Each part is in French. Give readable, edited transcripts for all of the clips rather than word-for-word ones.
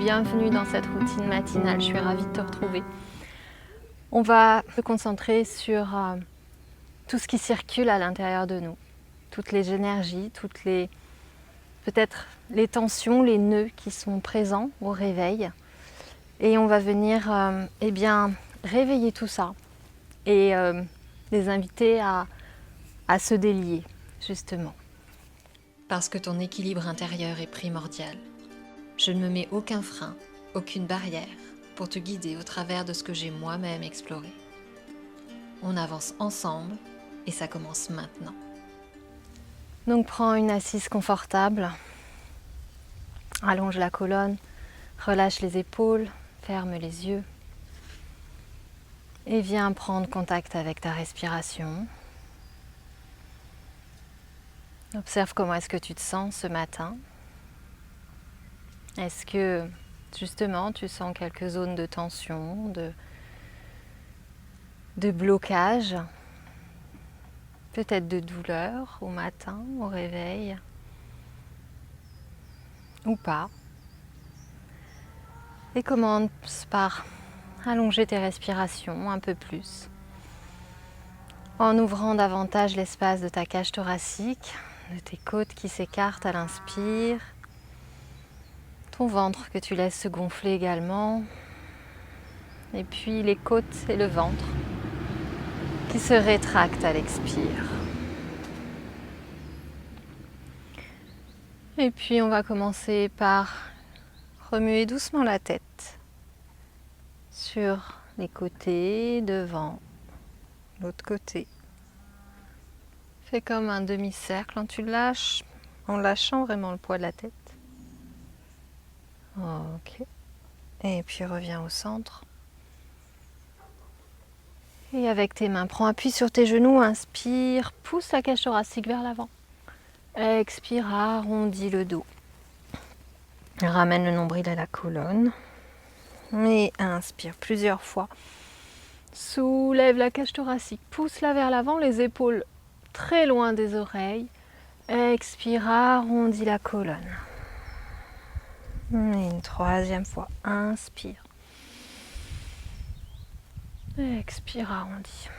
bienvenue dans cette routine matinale, je suis ravie de te retrouver. On va se concentrer sur tout ce qui circule à l'intérieur de nous, toutes les énergies, peut-être les tensions, les nœuds qui sont présents au réveil. Et on va venir réveiller tout ça et les inviter à se délier, justement. Parce que ton équilibre intérieur est primordial. Je ne me mets aucun frein, aucune barrière pour te guider au travers de ce que j'ai moi-même exploré. On avance ensemble et ça commence maintenant. Donc prends une assise confortable, allonge la colonne, relâche les épaules, ferme les yeux et viens prendre contact avec ta respiration. Observe comment est-ce que tu te sens ce matin. Est-ce que justement tu sens quelques zones de tension, de blocage, peut-être de douleur au matin, au réveil, ou pas. Et commence par allonger tes respirations un peu plus, en ouvrant davantage l'espace de ta cage thoracique, de tes côtes qui s'écartent à l'inspire, ton ventre que tu laisses se gonfler également, et puis les côtes et le ventre qui se rétractent à l'expire. Et puis on va commencer par remuer doucement la tête sur les côtés, devant, l'autre côté. Fais comme un demi-cercle, tu lâches en lâchant vraiment le poids de la tête. Ok. Et puis reviens au centre. Et avec tes mains, prends appui sur tes genoux, inspire, pousse la cage thoracique vers l'avant. Expire, arrondis le dos. Ramène le nombril à la colonne. Et inspire plusieurs fois. Soulève la cage thoracique, pousse-la vers l'avant, les épaules très loin des oreilles. Expire, arrondis la colonne. Et une troisième fois, inspire. Expire, arrondis.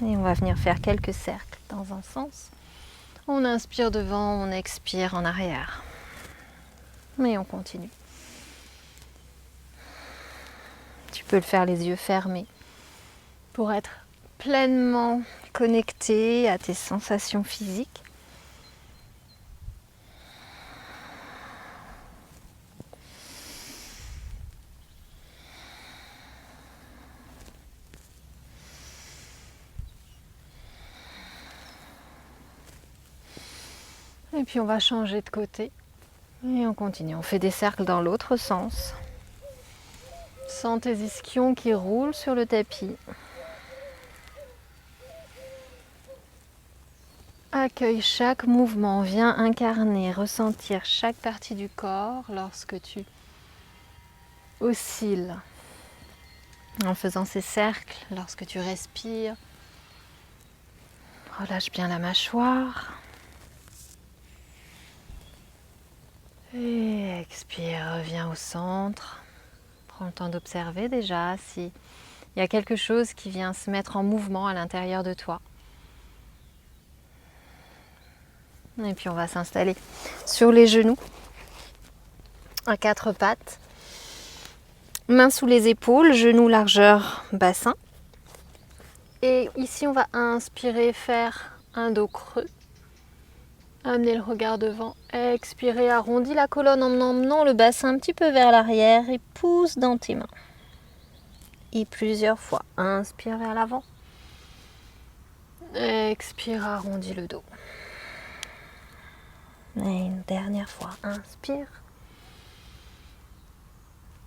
Et on va venir faire quelques cercles dans un sens. On inspire devant, on expire en arrière. Et on continue. Tu peux le faire les yeux fermés pour être pleinement connecté à tes sensations physiques. Et puis on va changer de côté et on continue. On fait des cercles dans l'autre sens. Sens tes ischions qui roulent sur le tapis. Accueille chaque mouvement, viens incarner, ressentir chaque partie du corps lorsque tu oscilles. En faisant ces cercles, lorsque tu respires, relâche bien la mâchoire. Et expire, reviens au centre. Prends le temps d'observer déjà s'il y a quelque chose qui vient se mettre en mouvement à l'intérieur de toi. Et puis on va s'installer sur les genoux, à quatre pattes. Mains sous les épaules, genoux largeur bassin. Et ici on va inspirer, faire un dos creux. Amener le regard devant, expirer, arrondis la colonne en emmenant le bassin un petit peu vers l'arrière et pousse dans tes mains. Et plusieurs fois, inspire vers l'avant. Expire, arrondis le dos. Et une dernière fois, inspire.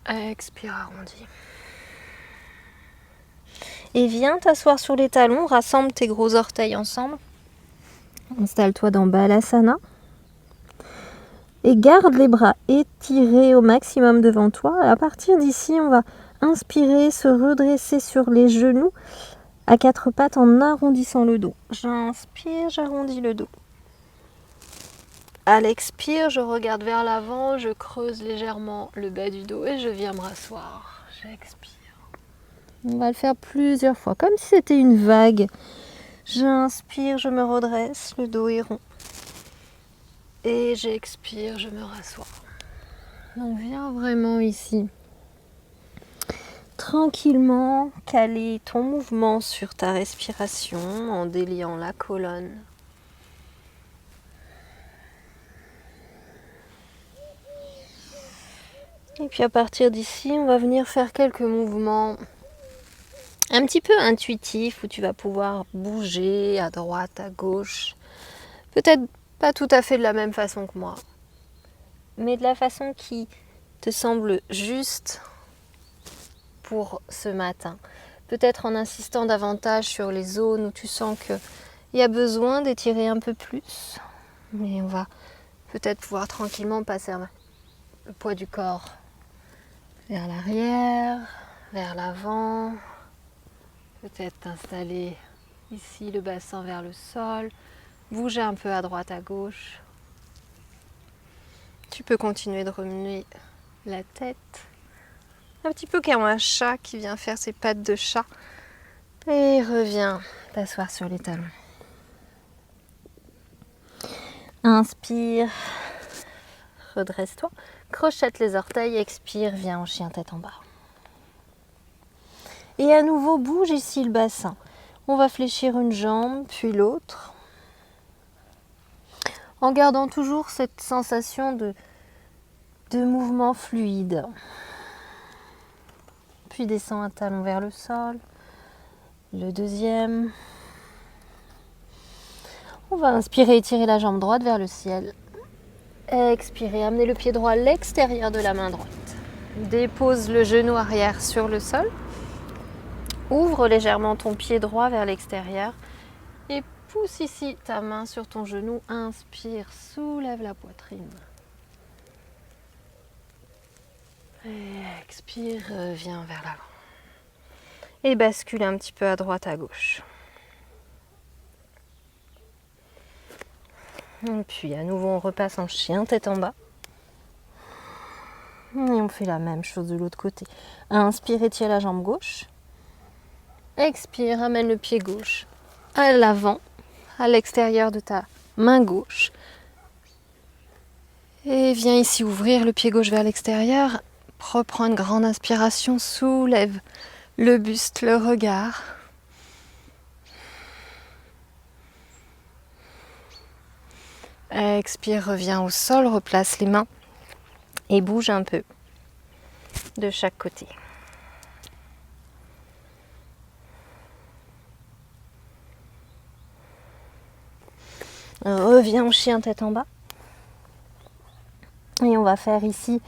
Expire, arrondis. Et viens t'asseoir sur les talons, rassemble tes gros orteils ensemble. Installe-toi dans Balasana. Et garde les bras étirés au maximum devant toi. À partir d'ici, on va inspirer, se redresser sur les genoux à quatre pattes en arrondissant le dos. J'inspire, j'arrondis le dos. À l'expire, je regarde vers l'avant, je creuse légèrement le bas du dos et je viens me rasseoir. J'expire. On va le faire plusieurs fois, comme si c'était une vague. J'inspire, je me redresse, le dos est rond. Et j'expire, je me rassois. On vient vraiment ici. Tranquillement, caler ton mouvement sur ta respiration en déliant la colonne. Et puis à partir d'ici, on va venir faire quelques mouvements un petit peu intuitifs où tu vas pouvoir bouger à droite, à gauche. Peut-être pas tout à fait de la même façon que moi, mais de la façon qui te semble juste pour ce matin. Peut-être en insistant davantage sur les zones où tu sens qu'il y a besoin d'étirer un peu plus. Mais on va peut-être pouvoir tranquillement passer le poids du corps vers l'arrière, vers l'avant. Peut-être installer ici le bassin vers le sol. Bouger un peu à droite, à gauche. Tu peux continuer de remuer la tête. Un petit peu comme un chat qui vient faire ses pattes de chat. Et reviens t'asseoir sur les talons. Inspire, redresse-toi, crochette les orteils, expire, viens en chien tête en bas. Et à nouveau, bouge ici le bassin. On va fléchir une jambe, puis l'autre, en gardant toujours cette sensation de mouvement fluide. Puis descends un talon vers le sol, le deuxième. On va inspirer, étirer la jambe droite vers le ciel. Expirez, amenez le pied droit à l'extérieur de la main droite. Dépose le genou arrière sur le sol. Ouvre légèrement ton pied droit vers l'extérieur et pousse ici ta main sur ton genou. Inspire, soulève la poitrine. Et expire, reviens vers l'avant. Et bascule un petit peu à droite, à gauche. Et puis à nouveau on repasse en chien tête en bas. Et on fait la même chose de l'autre côté. Inspire, étire la jambe gauche. Expire, amène le pied gauche à l'avant, à l'extérieur de ta main gauche. Et viens ici ouvrir le pied gauche vers l'extérieur. Reprends une grande inspiration, soulève le buste, le regard. Expire, reviens au sol, replace les mains et bouge un peu de chaque côté. Reviens au chien tête en bas. Et on va faire ici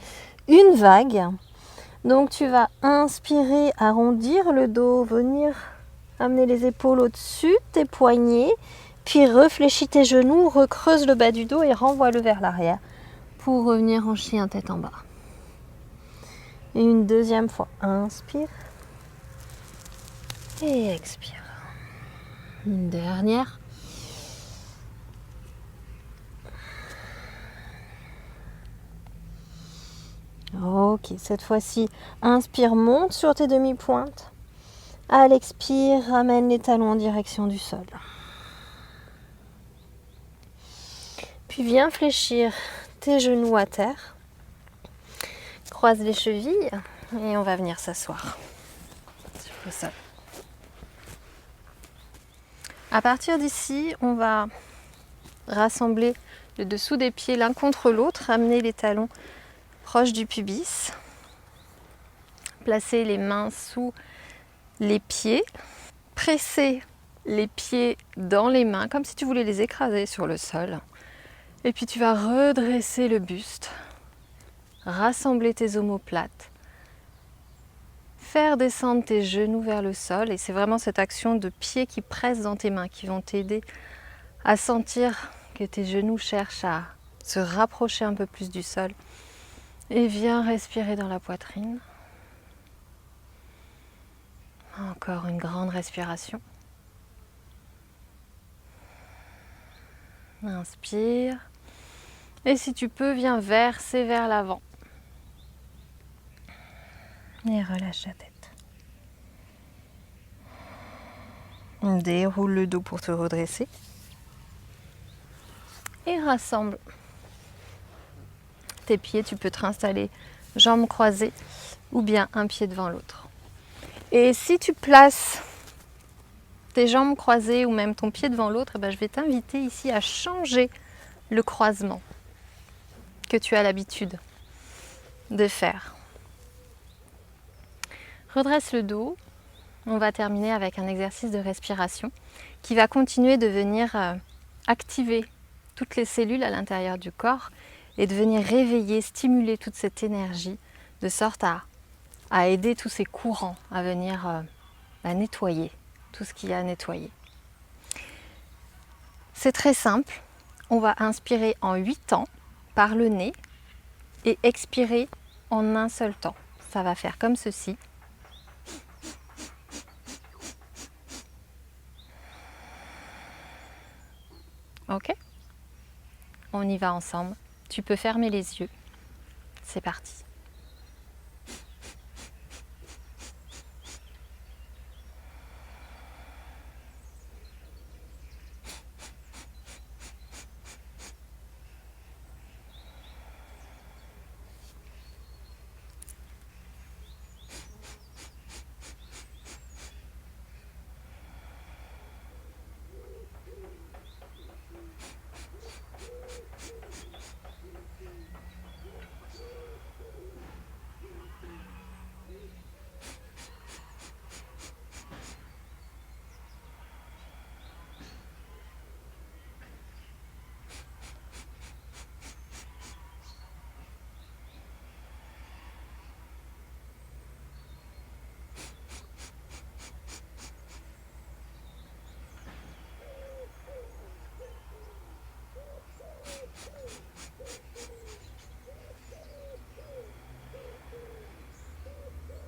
une vague. Donc tu vas inspirer, arrondir le dos, venir amener les épaules au-dessus, tes poignets, puis réfléchis tes genoux, recreuse le bas du dos et renvoie-le vers l'arrière pour revenir en chien tête en bas. Et une deuxième fois, inspire et expire. Une dernière. Ok, cette fois-ci, inspire, monte sur tes demi-pointes. À l'expire, ramène les talons en direction du sol. Puis viens fléchir tes genoux à terre. Croise les chevilles et on va venir s'asseoir sur le sol. À partir d'ici, on va rassembler le dessous des pieds l'un contre l'autre, amener les talons proches du pubis, placer les mains sous les pieds, presser les pieds dans les mains comme si tu voulais les écraser sur le sol. Et puis tu vas redresser le buste, rassembler tes omoplates, faire descendre tes genoux vers le sol. Et c'est vraiment cette action de pieds qui pressent dans tes mains qui vont t'aider à sentir que tes genoux cherchent à se rapprocher un peu plus du sol. Et viens respirer dans la poitrine. Encore une grande respiration. Inspire. Et si tu peux, viens verser vers l'avant. Et relâche la tête. Déroule le dos pour te redresser. Et rassemble tes pieds. Tu peux te réinstaller jambes croisées ou bien un pied devant l'autre. Et si tu places tes jambes croisées ou même ton pied devant l'autre, je vais t'inviter ici à changer le croisement que tu as l'habitude de faire. Redresse le dos. On va terminer avec un exercice de respiration qui va continuer de venir activer toutes les cellules à l'intérieur du corps et de venir réveiller, stimuler toute cette énergie de sorte à aider tous ces courants à venir à nettoyer tout ce qu'il y a à nettoyer. C'est très simple. On va inspirer en 8 temps par le nez et expirer en un seul temps. Ça va faire comme ceci. Ok? On y va ensemble. Tu peux fermer les yeux. C'est parti.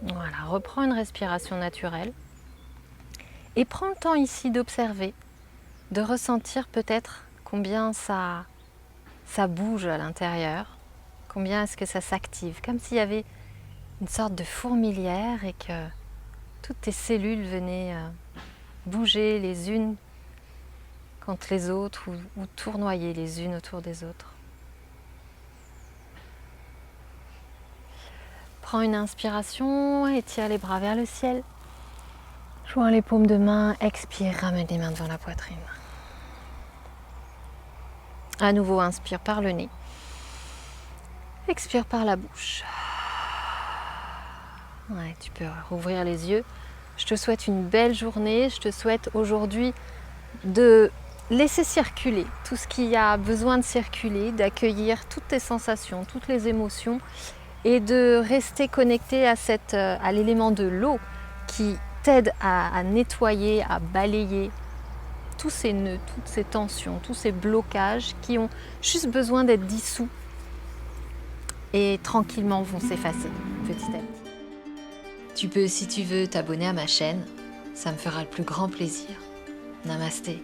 Voilà, reprends une respiration naturelle et prends le temps ici d'observer, de ressentir peut-être combien ça bouge à l'intérieur, combien est-ce que ça s'active, comme s'il y avait une sorte de fourmilière et que toutes tes cellules venaient bouger les unes contre les autres ou tournoyer les unes autour des autres. Prends une inspiration, étire les bras vers le ciel. Joins les paumes de main, expire, ramène les mains devant la poitrine. À nouveau, inspire par le nez. Expire par la bouche. Ouais, tu peux rouvrir les yeux. Je te souhaite une belle journée. Je te souhaite aujourd'hui de laisser circuler tout ce qui a besoin de circuler, d'accueillir toutes tes sensations, toutes les émotions et de rester connecté à l'élément de l'eau qui t'aide à nettoyer, à balayer tous ces nœuds, toutes ces tensions, tous ces blocages qui ont juste besoin d'être dissous et tranquillement vont s'effacer petit à petit. Tu peux, si tu veux, t'abonner à ma chaîne, ça me fera le plus grand plaisir. Namasté.